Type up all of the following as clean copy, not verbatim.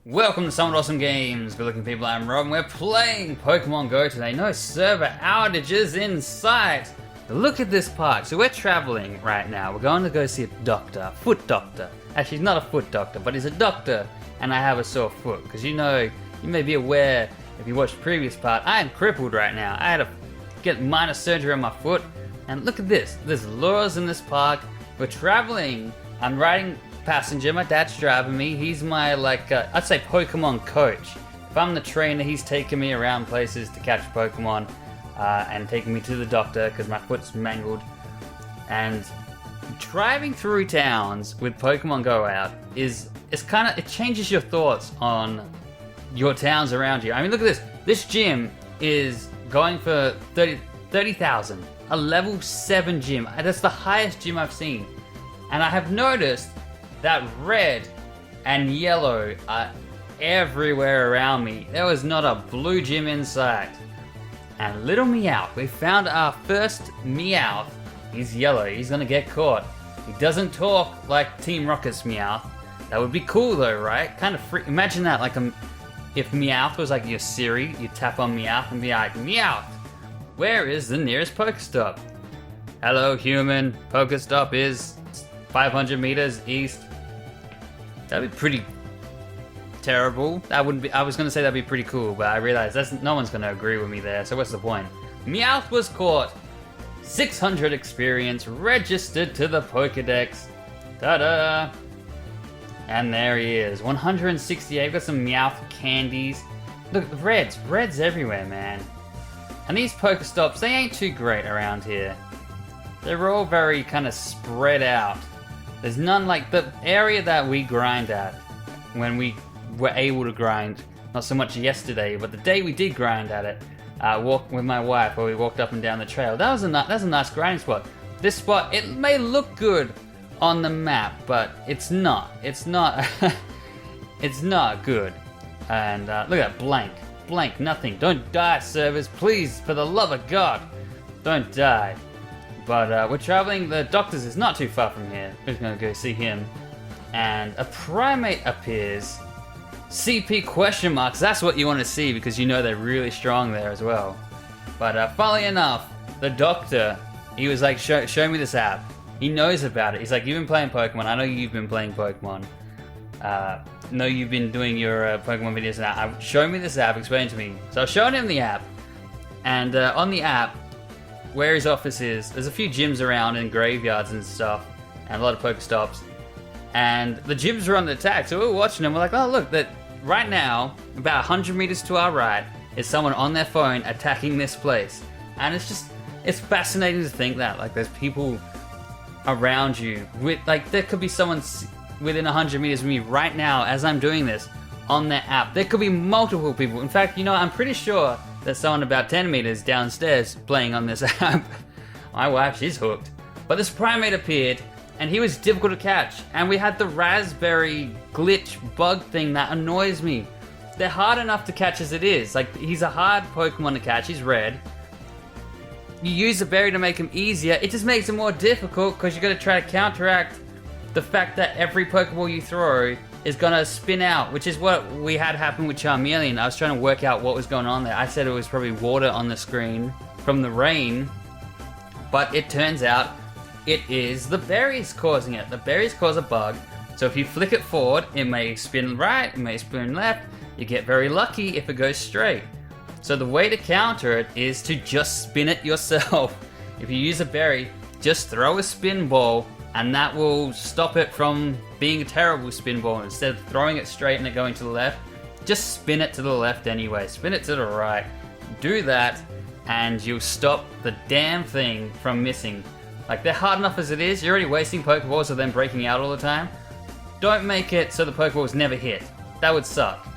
Welcome to Someone Awesome Games. Good looking people, I'm Rob and we're playing Pokemon Go today. No server outages in sight. But look at this park. So we're traveling right now. We're going to go see a doctor, foot doctor. Actually, he's not a foot doctor, but he's a doctor. And I have a sore foot. Because you may be aware, if you watched the previous part, I am crippled right now. I had to get minor surgery on my foot. And look at this. There's lures in this park. We're traveling. I'm riding passenger, my dad's driving me. He's my I'd say Pokemon coach. If I'm the trainer, he's taking me around places to catch Pokemon and taking me to the doctor because my foot's mangled. And driving through towns with Pokemon Go out it changes your thoughts on your towns around you. I mean, look at this. This gym is going for 30,000. A level 7 gym. That's the highest gym I've seen. And I have noticed that red and yellow are everywhere around me. There was not a blue gym in sight. And little Meowth, we found our first Meowth. He's yellow, he's gonna get caught. He doesn't talk like Team Rocket's Meowth. That would be cool though, right? Kind of free. Imagine that, if Meowth was like your Siri, you tap on Meowth and be like, Meowth, where is the nearest Pokestop? Hello human, Pokestop is 500 meters east. That'd be pretty terrible. I was gonna say that'd be pretty cool, but I realized no one's gonna agree with me there, so what's the point? Meowth was caught. 600 experience, registered to the Pokedex. Ta-da! And there he is. 168, got some Meowth candies. Look, reds everywhere, man. And these Pokestops, they ain't too great around here. They're all very kind of spread out. There's none like the area that we grind at when we were able to grind, not so much yesterday, but the day we did grind at it, walk with my wife where we walked up and down the trail. That's a nice grinding spot. This spot, it may look good on the map, but it's not. It's not good. And look at that, blank, nothing. Don't die, servers, please, for the love of God, don't die. But we're traveling, the doctor's is not too far from here. We're gonna go see him. And a primate appears. CP question marks, that's what you want to see because you know they're really strong there as well. But funnily enough, the doctor, he was like, show me this app. He knows about it. He's like, you've been playing Pokemon, I know you've been playing Pokemon. Know you've been doing your Pokemon videos now. Show me this app, explain to me. So I was showing him the app. And on the app, where his office is, there's a few gyms around and graveyards and stuff, and a lot of Pokestops. And the gyms are under attack, so we're watching them. We're like, oh look, that right now, about 100 meters to our right, is someone on their phone attacking this place. And it's fascinating to think that, there's people around you with, there could be someone within 100 meters of me right now as I'm doing this on their app. There could be multiple people. In fact, I'm pretty sure there's someone about 10 meters downstairs playing on this app. My wife, she's hooked. But this primate appeared, and he was difficult to catch. And we had the raspberry glitch bug thing that annoys me. They're hard enough to catch as it is. He's a hard Pokemon to catch, he's red. You use a berry to make him easier, it just makes it more difficult because you gotta try to counteract the fact that every Pokeball you throw is gonna spin out, which is what we had happen with Charmeleon. I was trying to work out what was going on there. I said it was probably water on the screen from the rain, but it turns out it is the berries causing it. The berries cause a bug, so if you flick it forward, it may spin right, it may spin left. You get very lucky if it goes straight. So the way to counter it is to just spin it yourself. If you use a berry, just throw a spin ball, and that will stop it from being a terrible spin ball. Instead of throwing it straight and it going to the left, just spin it to the left anyway. Spin it to the right. Do that, and you'll stop the damn thing from missing. They're hard enough as it is. You're already wasting Pokeballs of them breaking out all the time. Don't make it so the Pokeballs never hit. That would suck.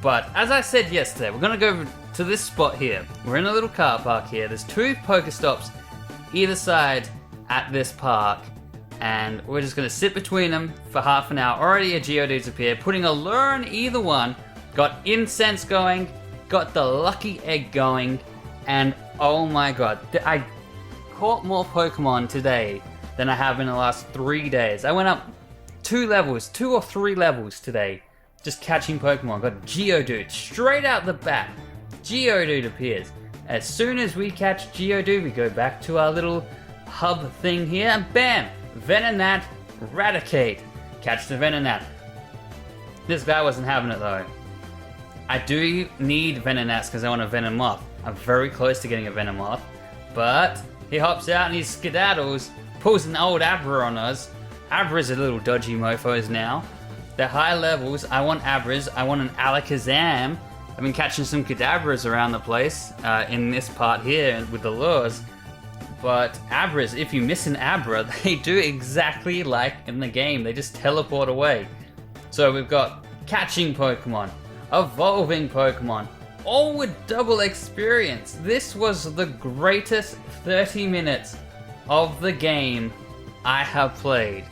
But as I said yesterday, we're gonna go to this spot here. We're in a little car park here. There's 2 Pokestops either side at this park. And we're just gonna sit between them for half an hour. Already a Geodude's appeared, putting a lure in either one. Got incense going, got the lucky egg going, and oh my god, I caught more Pokemon today than I have in the last 3 days. I went up 2 or 3 levels today. just catching Pokemon. Got Geodude straight out the bat. Geodude appears. As soon as we catch Geodude, we go back to our little hub thing here, and bam! Venonat, Raticate. Catch the Venonat. This guy wasn't having it though. I do need Venonats because I want a Venomoth. I'm very close to getting a Venomoth, but he hops out and he skedaddles, pulls an old Abra on us. Abra's a little dodgy mofos now. They're high levels. I want Abras. I want an Alakazam. I've been catching some Kadabras around the place in this part here with the lures. But Abras, if you miss an Abra, they do exactly like in the game. They just teleport away. So we've got catching Pokemon, evolving Pokemon, all with double experience. This was the greatest 30 minutes of the game I have played.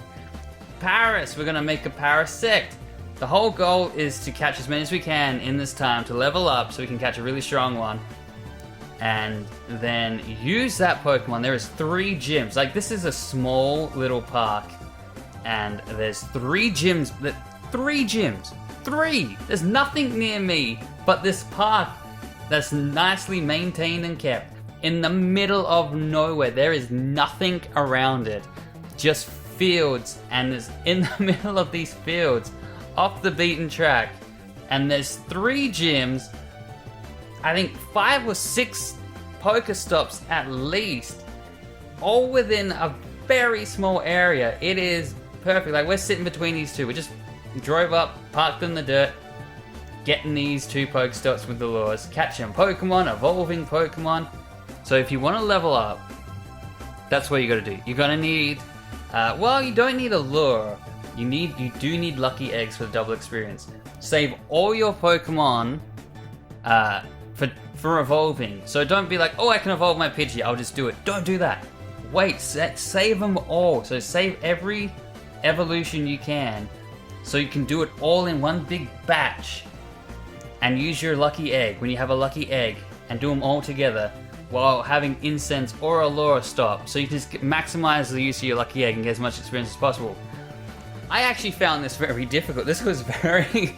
Paris, we're gonna make a Parasect. The whole goal is to catch as many as we can in this time to level up so we can catch a really strong one. And then use that Pokemon. There is 3 gyms. Like, this is a small little park. And there's 3 gyms. 3 gyms. 3! There's nothing near me but this park that's nicely maintained and kept. In the middle of nowhere. There is nothing around it. Just fields. And there's in the middle of these fields, off the beaten track. And there's 3 gyms. I think 5 or 6 Pokestops at least, all within a very small area. It is perfect. Like, we're sitting between these two. We just drove up, parked in the dirt, getting these 2 Pokestops with the lures, catching Pokemon, evolving Pokemon. So if you want to level up, that's what you got to do. You're gonna need, well, you don't need a lure. You do need lucky eggs for the double experience. Save all your Pokemon for evolving. So don't be like, oh, I can evolve my Pidgey, I'll just do it. Don't do that. Wait, save them all. So save every evolution you can, so you can do it all in one big batch. And use your lucky egg when you have a lucky egg, and do them all together while having Incense or Allura stop. So you can just maximize the use of your lucky egg and get as much experience as possible. I actually found this very difficult. This was very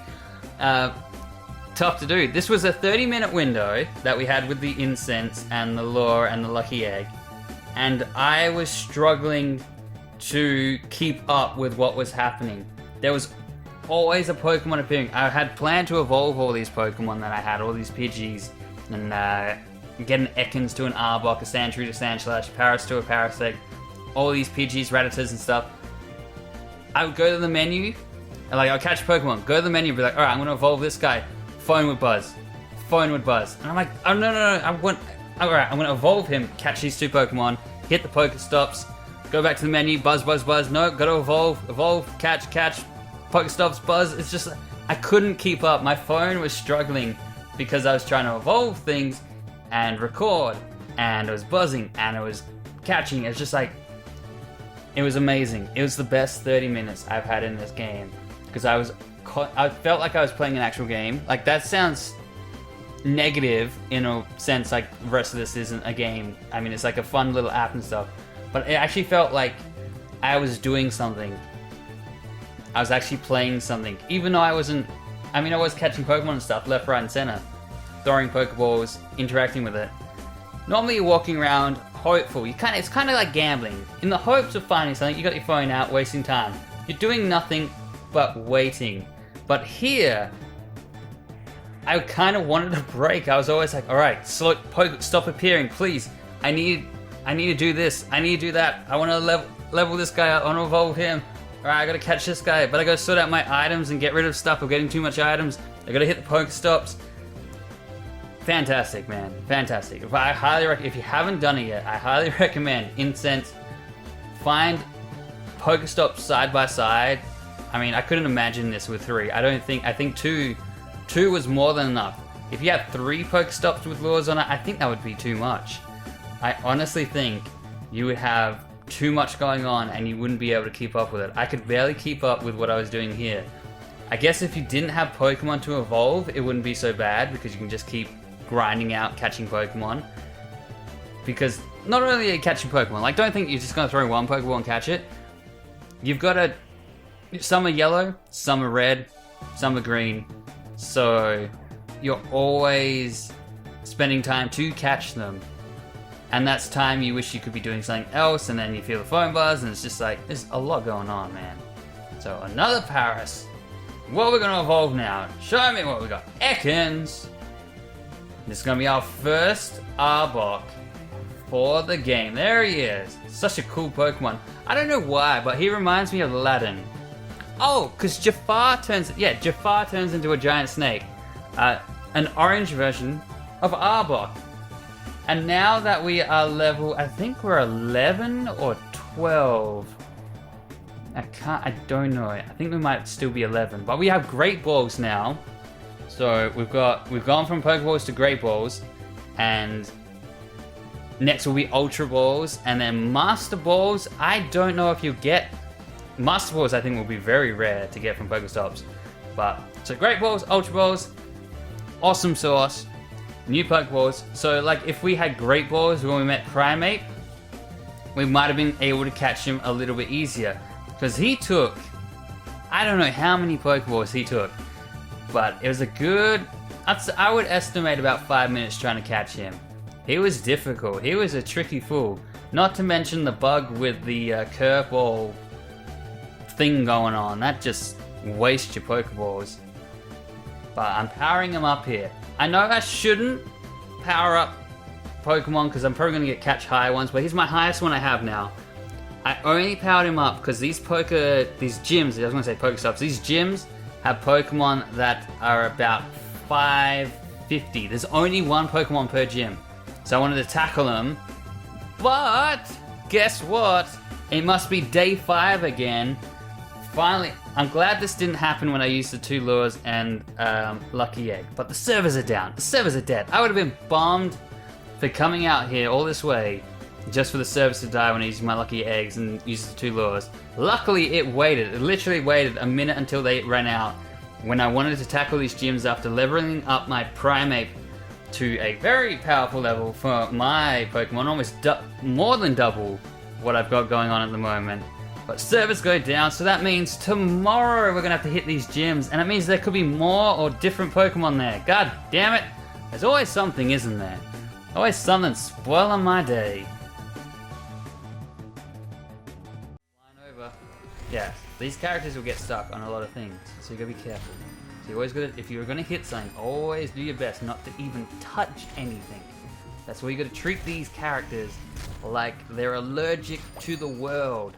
tough to do. This was a 30-minute window that we had with the Incense and the lure and the lucky egg, and I was struggling to keep up with what was happening. There was always a Pokemon appearing. I had planned to evolve all these Pokemon that I had, all these Pidgeys, and get an Ekans to an Arbok, a Sandshrew to Sandslash, Paras to a Parasect, all these Pidgeys, Rattatas and stuff. I would go to the menu, and like, I'll catch Pokemon, go to the menu, be like, alright, I'm gonna evolve this guy. Phone would buzz. Phone would buzz. And I'm like, oh no, alright, I'm gonna evolve him, catch these 2 Pokemon, hit the Pokestops, go back to the menu, buzz, no, gotta evolve, catch, Pokestops, buzz. It's just, I couldn't keep up. My phone was struggling because I was trying to evolve things and record, and it was buzzing, and it was catching. It's just like, it was amazing. It was the best 30 minutes I've had in this game, because I felt like I was playing an actual game. Like, that sounds negative in a sense, like the rest of this isn't a game. I mean, it's like a fun little app and stuff, but it actually felt like I was doing something. I was actually playing something, even though I wasn't. I mean, I was catching Pokemon and stuff left, right, and center, throwing Pokeballs, interacting with it. Normally, you're walking around hopeful. It's kind of like gambling. In the hopes of finding something, you got your phone out, wasting time. You're doing nothing but waiting. But here, I kind of wanted a break. I was always like, all right, stop appearing, please. I need to do this. I need to do that. I want to level this guy up. I want to evolve him. All right, I got to catch this guy, but I got to sort out my items and get rid of stuff. I'm getting too much items. I got to hit the Pokestops. Fantastic, man. Fantastic. If you haven't done it yet, I highly recommend Incense. Find Pokestops side by side. I mean, I couldn't imagine this with 3. I think two was more than enough. If you have 3 Pokestops with lures on it, I think that would be too much. I honestly think you would have too much going on and you wouldn't be able to keep up with it. I could barely keep up with what I was doing here. I guess if you didn't have Pokemon to evolve, it wouldn't be so bad, because you can just keep grinding out catching Pokemon. Because not only are you catching Pokemon, like, don't think you're just going to throw one Pokeball and catch it. You've got to, some are yellow, some are red, some are green. So you're always spending time to catch them. And that's time you wish you could be doing something else, and then you feel the phone buzz, and it's just like, there's a lot going on, man. So another Paris. What are we gonna evolve now? Show me what we got. Ekans. This is gonna be our first Arbok for the game. There he is. Such a cool Pokemon. I don't know why, but he reminds me of Aladdin. Oh, because Jafar turns into a giant snake. An orange version of Arbok. And now that we are level, I think we're 11 or 12. I don't know. I think we might still be 11, but we have Great Balls now. So we've gone from Pokeballs to Great Balls, and next will be Ultra Balls, and then Master Balls. I don't know if you get Master Balls. I think will be very rare to get from Pokestops. But so Great Balls, Ultra Balls, awesome sauce. New Pokeballs. So like if we had Great Balls when we met Primeape, we might have been able to catch him a little bit easier. Because he took, I don't know how many Pokeballs he took, but it was a good, I would estimate about 5 minutes trying to catch him. He was difficult. He was a tricky fool. Not to mention the bug with the curveball thing going on. That just wastes your Pokeballs. But I'm powering him up here. I know I shouldn't power up Pokemon because I'm probably going to get catch high ones, but he's my highest one I have now. I only powered him up because these gyms, I was going to say Pokestops, these gyms have Pokemon that are about 550. There's only one Pokemon per gym. So I wanted to tackle them, but guess what? It must be day 5 again. Finally, I'm glad this didn't happen when I used the 2 lures and Lucky Egg, but the servers are down. The servers are dead. I would have been bummed for coming out here all this way just for the servers to die when I used my Lucky Eggs and used the 2 lures. Luckily, it waited. It literally waited a minute until they ran out when I wanted to tackle these gyms after leveling up my Primeape to a very powerful level for my Pokemon, almost more than double what I've got going on at the moment. But servers go down, so that means tomorrow we're gonna have to hit these gyms, and it means there could be more or different Pokemon there. God damn it! There's always something, isn't there? Always something spoiling my day. Flying over. Yeah, these characters will get stuck on a lot of things, so you gotta be careful. So you always gotta, if you're gonna hit something, always do your best not to even touch anything. That's why you gotta treat these characters like they're allergic to the world.